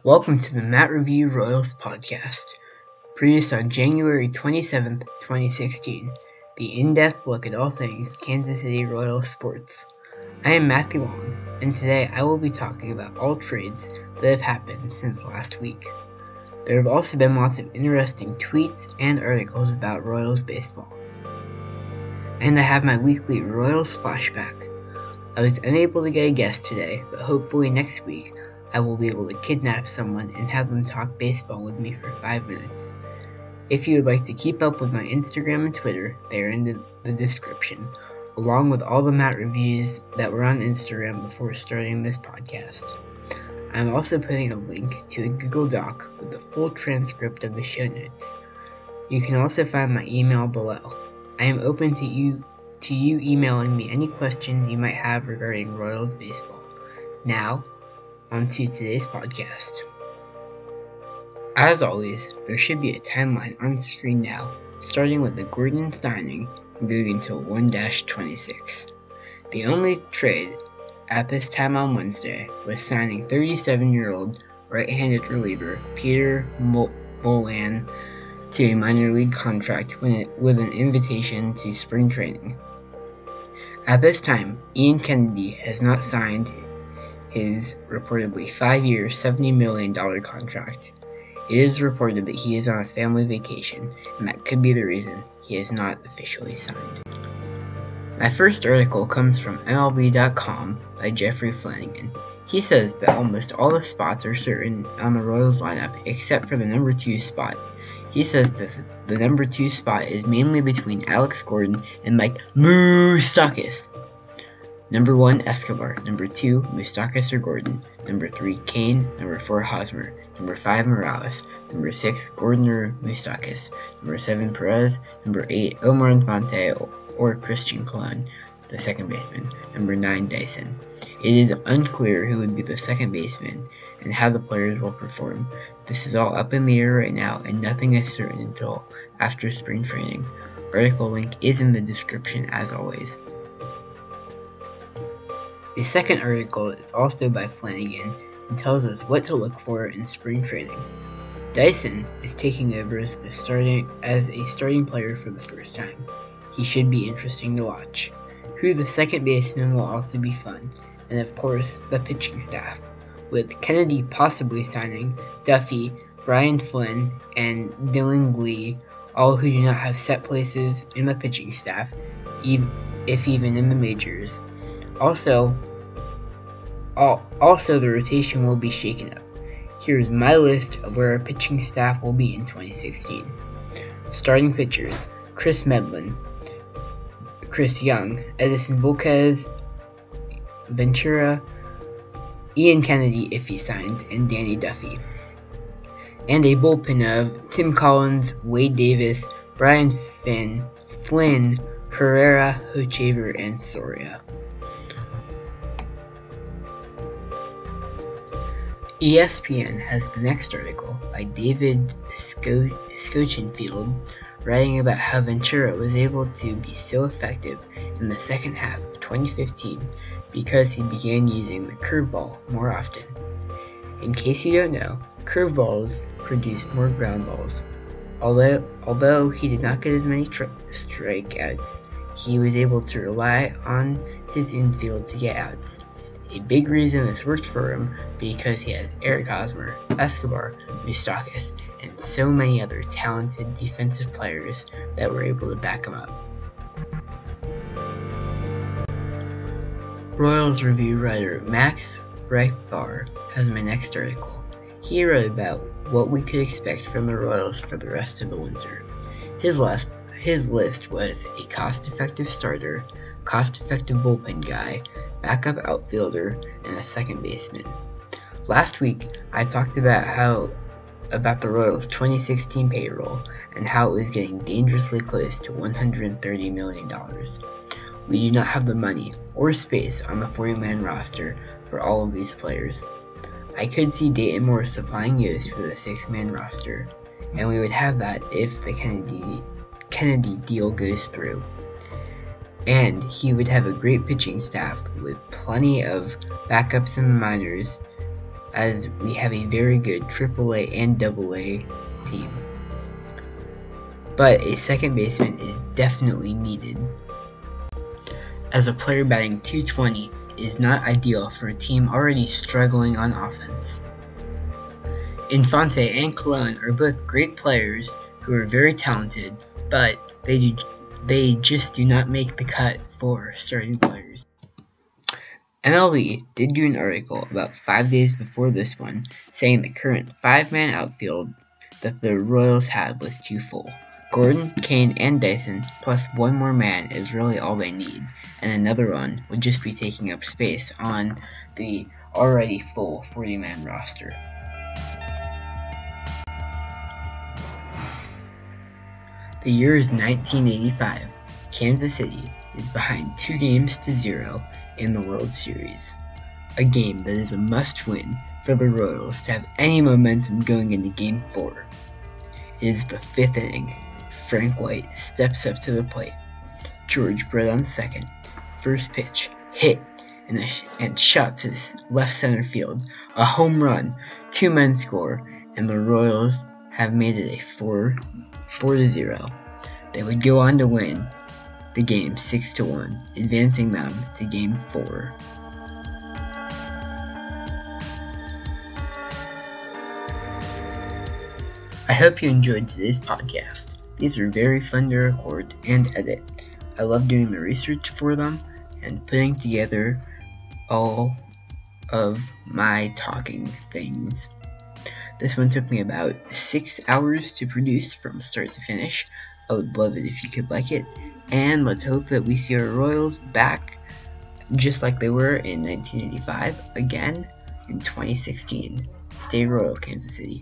Welcome to the Matt Review Royals podcast, produced on January 27th, 2016, the in-depth look at all things Kansas City Royals sports. I am Matthew Long, and today I will be talking about all trades that have happened since last week. There have also been lots of interesting tweets and articles about Royals baseball. And I have my weekly Royals flashback. I was unable to get a guest today, but hopefully next week I will be able to kidnap someone and have them talk baseball with me for 5 minutes. If you would like to keep up with my Instagram and Twitter, they are in the description, along with all the Matt reviews that were on Instagram before starting this podcast. I'm also putting a link to a Google Doc with the full transcript of the show notes. You can also find my email below. I am open to you emailing me any questions you might have regarding Royals baseball. Now, on to today's podcast. As always, there should be a timeline on screen now, starting with the Gordon signing and going until 1-26. The only trade at this time on Wednesday was signing 37-year-old right-handed reliever Peter Molan to a minor league contract with an invitation to spring training. At this time, Ian Kennedy has not signed his reportedly 5-year, $70 million contract. It is reported that he is on a family vacation, and that could be the reason he is not officially signed. My first article comes from MLB.com by Jeffrey Flanagan. He says that almost all the spots are certain on the Royals lineup except for the number 2 spot. He says that the number 2 spot is mainly between Alex Gordon and Mike Moustakas. Number 1, Escobar. Number 2, Moustakas or Gordon. Number 3, Kane. Number 4, Hosmer. Number 5, Morales. Number 6, Gordon or Moustakas. Number 7, Perez. Number 8, Omar Infante or Christian Colon, the second baseman. Number 9, Dyson. It is unclear who would be the second baseman and how the players will perform. This is all up in the air right now, and nothing is certain until after spring training. Article link is in the description as always. The second article is also by Flanagan and tells us what to look for in spring training. Dyson is taking over as a starting player for the first time. He should be interesting to watch. Who the second baseman will also be fun, and of course the pitching staff, with Kennedy possibly signing Duffy, Brian Flynn, and Dylan Glee, all who do not have set places in the pitching staff, if even in the majors. Also, the rotation will be shaken up. Here's my list of where our pitching staff will be in 2016. Starting pitchers: Chris Medlin, Chris Young, Edison Volquez, Ventura, Ian Kennedy if he signs, and Danny Duffy. And a bullpen of Tim Collins, Wade Davis, Brian Flynn, Herrera, Hochevar, and Soria. ESPN has the next article by David Scochenfield, writing about how Ventura was able to be so effective in the second half of 2015 because he began using the curveball more often. In case you don't know, curveballs produce more ground balls. Although he did not get as many strikeouts, he was able to rely on his infield to get outs. A big reason this worked for him because he has Eric Hosmer, Escobar, Moustakas, and so many other talented defensive players that were able to back him up. Royals review writer Max Reichbar has my next article. He wrote about what we could expect from the Royals for the rest of the winter. His list was a cost-effective starter, cost-effective bullpen guy, backup outfielder, and a second baseman. Last week, I talked about the Royals' 2016 payroll and how it was getting dangerously close to $130 million. We do not have the money or space on the 40-man roster for all of these players. I could see Dayton Moore supplying Yost for the 6-man roster, and we would have that if the Kennedy deal goes through. And he would have a great pitching staff with plenty of backups in the minors as we have a very good AAA and AA team. But a second baseman is definitely needed, as a player batting .220 is not ideal for a team already struggling on offense. Infante and Colon are both great players who are very talented, but they just do not make the cut for starting players. MLB did do an article about 5 days before this one saying the current 5-man outfield that the Royals had was too full. Gordon, Kane, and Dyson plus one more man is really all they need, and another one would just be taking up space on the already full 40-man roster. The year is 1985. Kansas City is behind 2-0 in the World Series, a game that is a must-win for the Royals to have any momentum going into Game 4. It is the 5th inning. Frank White steps up to the plate. George Brett on second. First pitch, hit, and shot to left center field. A home run. 2 men score, and the Royals have made it a 4-0. They would go on to win the game 6-1, advancing them to Game 4. I hope you enjoyed today's podcast. These are very fun to record and edit. I love doing the research for them and putting together all of my talking things. This one took me about 6 hours to produce from start to finish. I would love it if you could like it, and let's hope that we see our Royals back just like they were in 1985 again in 2016. Stay Royal, Kansas City.